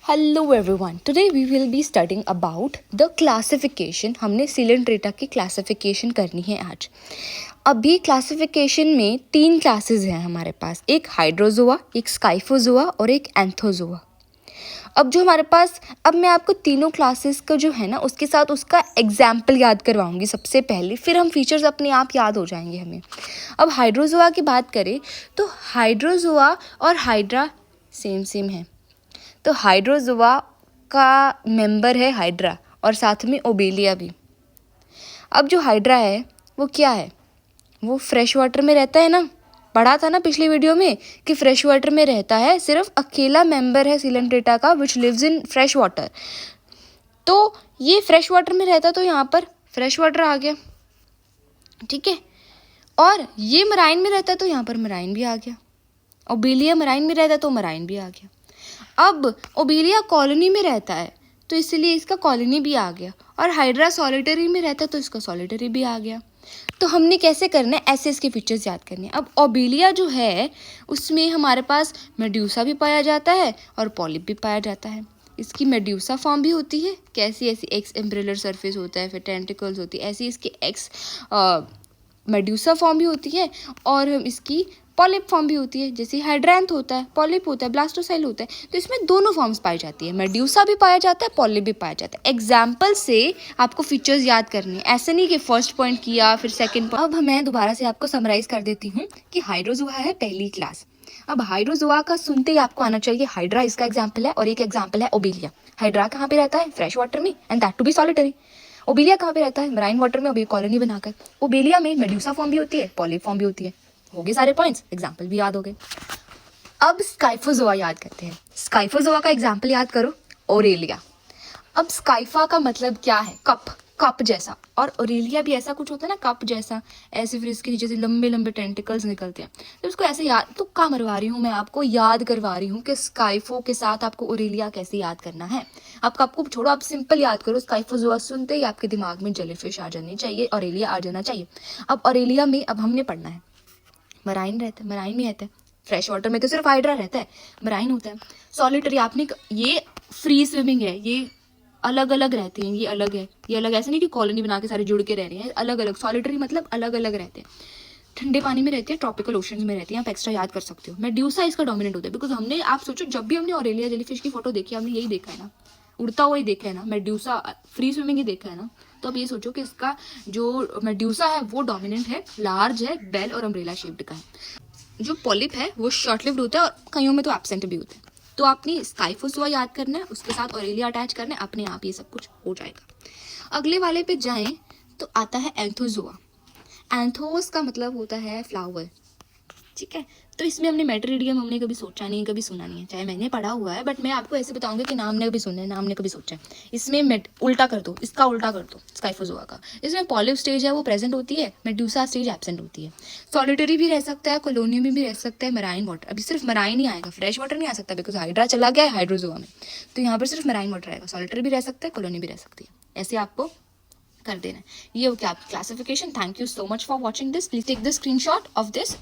Hello everyone, today we will be studying about the classification. हमने सिलेंड्रेटा की classification करनी है आज। अभी क्लासिफिकेशन में 3 क्लासेस हैं हमारे पास, एक हाइड्रोजोआ, एक स्काइफोजोआ और एक एंथोजोआ। अब जो हमारे पास, अब मैं आपको तीनों क्लासेस का जो है ना उसके साथ उसका एग्जाम्पल याद करवाऊंगी सबसे पहले, फिर हम फीचर्स अपने आप याद हो जाएंगे हमें। अब हाइड्रोजोआ की बात करें तो हाइड्रोजोआ और हाइड्रा सेम है। तो हाइड्रोजोआ का मेंबर है हाइड्रा और साथ में ओबेलिया भी। अब जो हाइड्रा है वो क्या है, वो फ्रेश वाटर में रहता है ना, पढ़ा था ना पिछली वीडियो में कि फ्रेश वाटर में रहता है, सिर्फ अकेला मेंबर है सिलेंड्रेटा का विच लिव्स इन फ्रेश वाटर। तो ये फ्रेश वाटर में रहता तो यहाँ पर फ्रेश वाटर आ गया, ठीक है। और ये मराइन में रहता तो यहाँ पर मराइन भी आ गया। ओबेलिया मराइन में रहता तो मराइन भी आ गया। अब ओबेलिया कॉलोनी में रहता है तो इसलिए इसका कॉलोनी भी आ गया, और हाइड्रा सॉलिटरी में रहता है तो इसका सॉलिटरी भी आ गया। तो हमने कैसे करना है, ऐसे इसके फीचर्स याद करने हैं। अब ओबेलिया जो है उसमें हमारे पास मेड्यूसा भी पाया जाता है और पॉलिप भी पाया जाता है। इसकी मेड्यूसा फॉर्म भी होती है, कैसी ऐसी एक्स एम्ब्रेलर सरफेस होता है, फिर टेंटिकल्स होती है, ऐसी इसकी एक्स मेड्यूसा फॉर्म भी होती है, और इसकी पॉलिप फॉर्म भी होती है, जैसे हाइड्रैंथ होता है, पॉलिप होता है, ब्लास्टोसाइल होता है। तो इसमें दोनों फॉर्म्स पाई जाती है, मेड्यूसा भी पाया जाता है, पॉलिप भी पाया जाता है। एग्जाम्पल से आपको फीचर्स याद करने हैं, ऐसे नहीं कि फर्स्ट पॉइंट किया फिर सेकंड पॉइंट। अब मैं दोबारा से आपको समराइज कर देती हूँ कि हाइड्रोजोआ है पहली क्लास। अब हाइड्रोजोआ का सुनते ही आपको आना चाहिए हाइड्रा इसका एग्जाम्पल है, और एक एग्जाम्पल है ओबेलिया। हाइड्रा कहाँ पे रहता है, फ्रेश वाटर में, and that too be solitary. Obelia कहाँ पे रहता है, मराइन वाटर में, कॉलोनी बनाकर। ओबेलिया में मेड्यूसा फॉर्म भी होती है, पॉलिप फॉर्म भी होती है। हो गए सारे पॉइंट्स, एग्जाम्पल भी याद हो गए। अब स्काइफोजोआ याद करते हैं। स्काइफोजोआ का एग्जाम्पल याद करो, ओरेलिया। अब स्काइफा का मतलब क्या है, कप जैसा, और ओरेलिया भी ऐसा कुछ होता है ना, कप जैसा, ऐसे फिर इसके नीचे से लंबे लंबे टेंटिकल्स निकलते हैं। तो उसको ऐसे याद, तो क्या मरवा रही हूँ मैं आपको, याद करवा रही हूँ कि स्काइफो के साथ आपको ओरेलिया कैसे याद करना है। आपको छोड़ो, आप सिंपल याद करो, स्काइफोजोआ सुनते ही आपके दिमाग में जेलीफिश आ जानी चाहिए, ओरेलिया आ जाना चाहिए। अब ओरेलिया में अब हमने पढ़ना है, मराइन रहता है, मराइन में रहता है। फ्रेश वाटर में तो सिर्फ हाइड्रा रहता है, मराइन होता है। सॉलिटरी आपने, ये फ्री स्विमिंग है, ये अलग अलग रहते हैं, ये अलग है, ये अलग, ऐसे नहीं कि कॉलोनी बना के सारे जुड़ के रह रहे हैं, अलग अलग। सॉलिटरी मतलब अलग अलग रहते हैं, ठंडे पानी में रहते हैं, ट्रॉपिकल ओशन में रहते हैं, आप एक्स्ट्रा याद कर सकते हो। मेड्यूसा इसका डोमिनेंट होता है, बिकॉज हमने, आप सोचो जब भी हमने ऑरेलिया जेलीफिश की फोटो देखी हमने यही देखा है ना, उड़ता हुआ ही देखा है ना, मेड्यूसा फ्री स्विमिंग ही देखा है ना। तो अब ये सोचो कि इसका जो मेड्यूसा है वो डोमिनेंट है, लार्ज है, बेल और अम्ब्रेला शेप्ड का है। जो पॉलिप है वो शॉर्ट लिव्ड होता है और कईयों में तो एब्सेंट भी होता है। तो आपने स्काइफोजोआ याद करना है, उसके साथ ओरेलिया अटैच करना है, अपने आप ये सब कुछ हो जाएगा। अगले वाले पे जाएं तो आता है एंथोजोआ। एंथोस का मतलब होता है फ्लावर, ठीक है। तो इसमें हमने मेटरिडियम हमने कभी सोचा नहीं, कभी सुना नहीं है, चाहे मैंने पढ़ा हुआ है, बट मैं आपको ऐसे बताऊंगी कि नाम ने कभी सुना है, नाम ने कभी सोचा है। इसमें उल्टा कर दो, इसका उल्टा कर दो स्काइफोजोआ का। इसमें पॉलिप स्टेज है वो प्रेजेंट होती है, मेड्यूसा स्टेज एब्सेंट होती है। सॉलिटरी भी रह सकता है, कॉलोनी में भी रह सकता है, मराइन वाटर। अभी सिर्फ मराइन ही आएगा, फ्रेश वाटर नहीं आ सकता, बिकॉज हाइड्रा चला गया है हाइड्रोजोआ में। तो यहाँ पर सिर्फ मराइन वाटर आएगा, सॉलिटरी भी रह सकता है, कॉलोनी भी रह सकती है। ऐसे आपको कर देना है। ये हो क्या आपकी classification. Thank you so much for watching this. Please take the screenshot of this.